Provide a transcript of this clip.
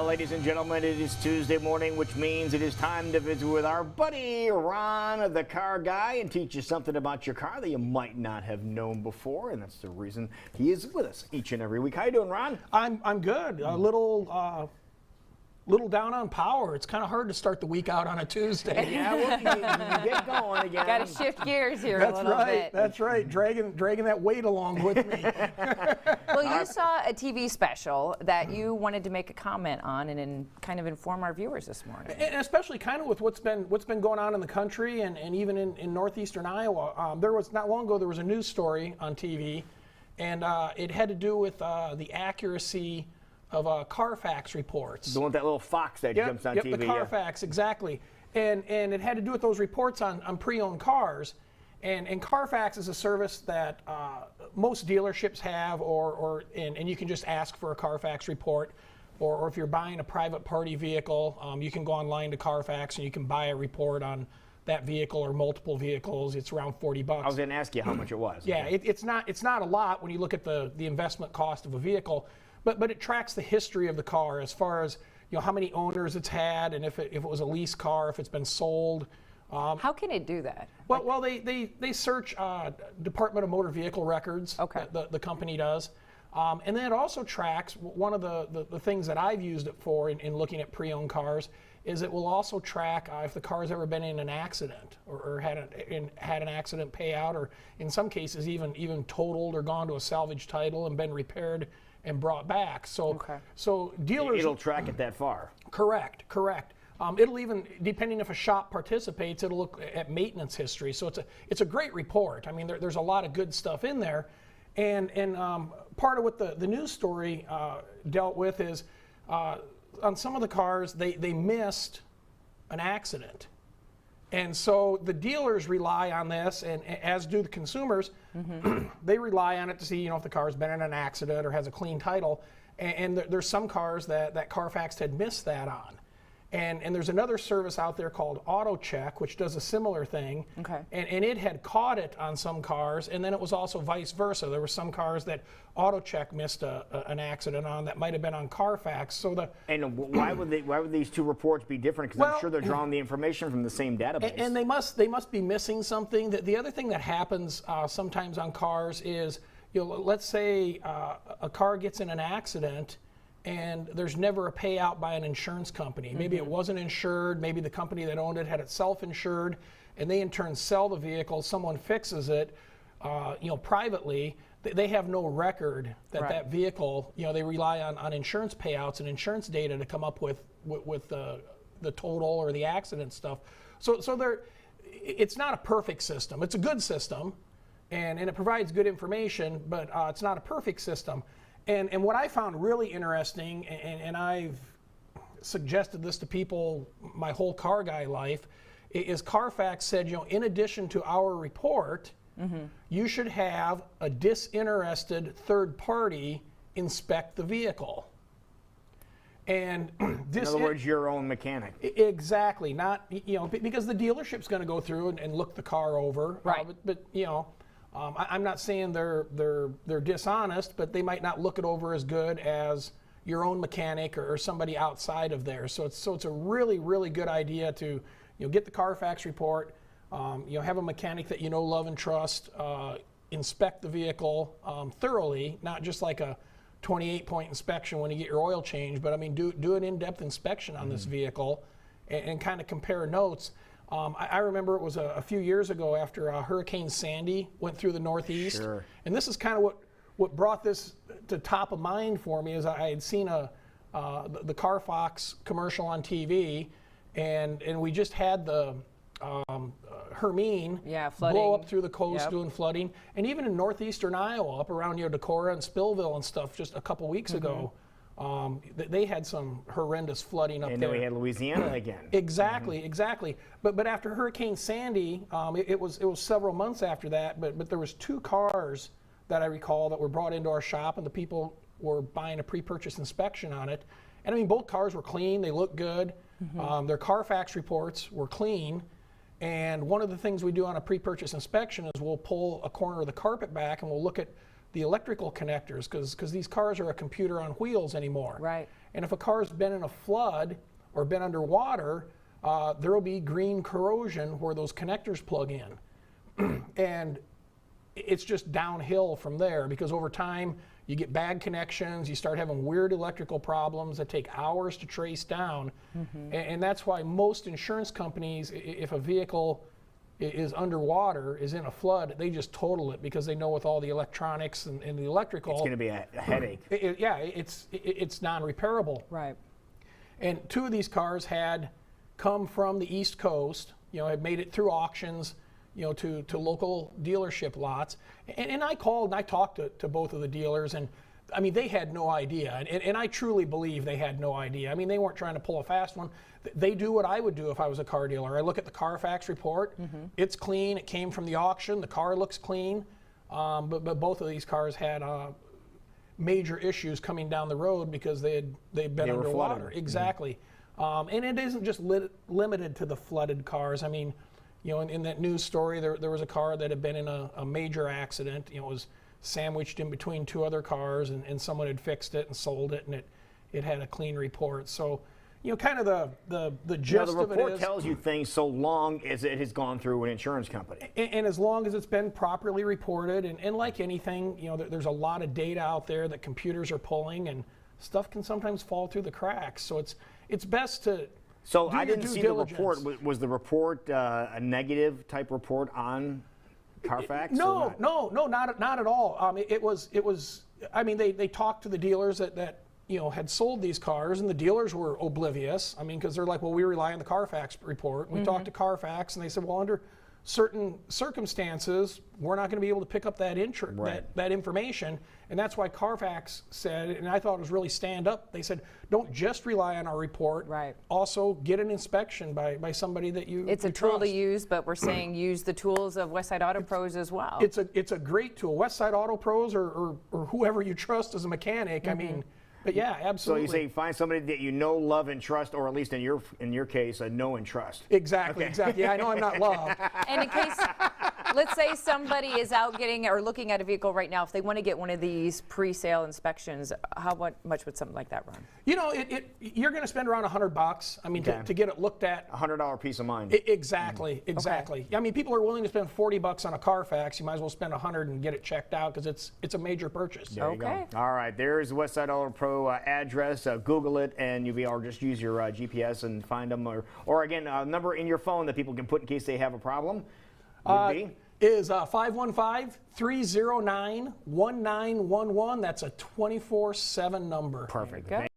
Well, ladies and gentlemen, it is Tuesday morning, which means it is time to visit with our buddy Ron, the car guy, and teach you something about your car that you might not have known before. And that's the reason he is with us each and every week. How you doing, Ron? I'm good. A little down on power. It's kind of hard to start the week out on a Tuesday. Yeah, well, you get going again. Got to shift gears here a little bit. That's right. Dragging that weight along with me. Well, you saw a TV special that you wanted to make a comment on and kind of inform our viewers this morning. And especially kind of with what's been going on in the country and even in northeastern Iowa. There was not long ago there was a news story on TV, and it had to do with the accuracy of Carfax reports. The one with that little fox that jumps on TV. The Carfax, exactly. And it had to do with those reports on pre-owned cars. And Carfax is a service that most dealerships have, and you can just ask for a Carfax report. Or if you're buying a private party vehicle, you can go online to Carfax and you can buy a report on that vehicle or multiple vehicles. It's around $40. I was going to ask you how much it was. Yeah, it's not a lot when you look at the investment cost of a vehicle. But it tracks the history of the car as far as how many owners it's had, and if it was a lease car, if it's been sold. How can it do that? Well, they search Department of Motor Vehicle records. Okay. The company does, and then it also tracks one of the things that I've used it for in looking at pre-owned cars is it will also track if the car's ever been in an accident or had an accident payout, or in some cases even totaled or gone to a salvage title and been repaired and brought back. So dealers... It'll track it that far. Correct. It'll even, depending if a shop participates, it'll look at maintenance history. So it's a great report. I mean, there's a lot of good stuff in there. And part of what the news story dealt with is on some of the cars, they missed an accident. And so the dealers rely on this, and as do the consumers. They rely on it to see, if the car's been in an accident or has a clean title. And there's some cars that Carfax had missed that on. And there's another service out there called AutoCheck, which does a similar thing. Okay. And it had caught it on some cars, and then it was also vice versa. There were some cars that AutoCheck missed an accident on that might have been on Carfax. And why would these two reports be different? Because I'm sure they're drawing the information from the same database. And they must be missing something. The other thing that happens sometimes on cars is, let's say a car gets in an accident, and there's never a payout by an insurance company. Maybe it wasn't insured, maybe the company that owned it had it self-insured, and they in turn sell the vehicle, someone fixes it, privately. They have no record that vehicle, they rely on insurance payouts and insurance data to come up with the total or the accident stuff. So it's not a perfect system. It's a good system, and it provides good information, but it's not a perfect system. And what I found really interesting, and I've suggested this to people my whole car guy life, is Carfax said, in addition to our report, you should have a disinterested third party inspect the vehicle. And in other words, your own mechanic. Exactly, not because the dealership's going to go through and look the car over. Right. I'm not saying they're dishonest, but they might not look it over as good as your own mechanic or somebody outside of there. So it's a really, really good idea to get the Carfax report, have a mechanic that love and trust, inspect the vehicle thoroughly, not just like a 28-point inspection when you get your oil change, but do an in-depth inspection on this vehicle and kind of compare notes. I remember it was a few years ago after Hurricane Sandy went through the Northeast. Sure. And this is kind of what brought this to top of mind for me is I had seen the Carfax commercial on TV, and we just had the Hermine blow up through the coast doing flooding. And even in northeastern Iowa, up around Decorah and Spillville and stuff just a couple weeks ago, they had some horrendous flooding up there. And then we had Louisiana again. Exactly. But after Hurricane Sandy, it was several months after that. But there was two cars that I recall that were brought into our shop, and the people were buying a pre-purchase inspection on it. And both cars were clean. They looked good. Their Carfax reports were clean. And one of the things we do on a pre-purchase inspection is we'll pull a corner of the carpet back and we'll look at the electrical connectors, because these cars are a computer on wheels anymore. Right. And if a car's been in a flood or been underwater, there will be green corrosion where those connectors plug in. And it's just downhill from there, because over time you get bad connections, you start having weird electrical problems that take hours to trace down. And that's why most insurance companies, if a vehicle is underwater, is in a flood, they just total it, because they know with all the electronics and the electrical, It's going to be a headache. it's non-repairable. Right. And 2 of these cars had come from the East Coast, had made it through auctions, to local dealership lots. And I called and I talked to both of the dealers, and I mean, they had no idea. And I truly believe they had no idea. I mean, they weren't trying to pull a fast one. They do what I would do if I was a car dealer. I look at the Carfax report. It's clean. It came from the auction. The car looks clean. But both of these cars had major issues coming down the road because they'd been underwater. Flooded. Exactly. And it isn't just limited to the flooded cars. I mean, in that news story, there was a car that had been in a major accident. It was sandwiched in between 2 other cars, and someone had fixed it and sold it, and it had a clean report. So, kind of the gist The of it report is, tells you things so long as it has gone through an insurance company. and as long as it's been properly reported, and like anything, there's a lot of data out there that computers are pulling, and stuff can sometimes fall through the cracks. So it's best to So do I your didn't due see diligence. the report. Was the report a negative type report on Carfax? No, not at all. It was. I mean, they talked to the dealers that had sold these cars, and the dealers were oblivious. I mean, because they're like, well, we rely on the Carfax report. We talked to Carfax, and they said, well, under certain circumstances, we're not going to be able to pick up that that information. And that's why Carfax said, and I thought it was really stand up, they said, don't just rely on our report. Right. Also, get an inspection by somebody that you It's a you tool to trust. use, but we're saying use the tools of Westside Auto Pros as well. It's a great tool. Westside Auto Pros or whoever you trust as a mechanic. I mean, but yeah, So absolutely. you say find somebody that you know, love, and trust, or at least in your case, know and trust. Exactly. Yeah, I know I'm not loved. And in case, let's say somebody is out getting or looking at a vehicle right now, if they want to get one of these pre-sale inspections, how much would something like that run? You're going to spend around $100. I mean, Okay. to get it looked at. $100 peace of mind. Exactly. I mean, people are willing to spend $40 on a Carfax. You might as well spend $100 and get it checked out, because it's a major purchase. There you Okay. go. All right, there's the Westside Auto Pro address. Google it, and you'll be able to just use your GPS and find them. Or again, a number in your phone that people can put in case they have a problem would be? Is 515-309-1911. That's a 24/7 number. Perfect. Good.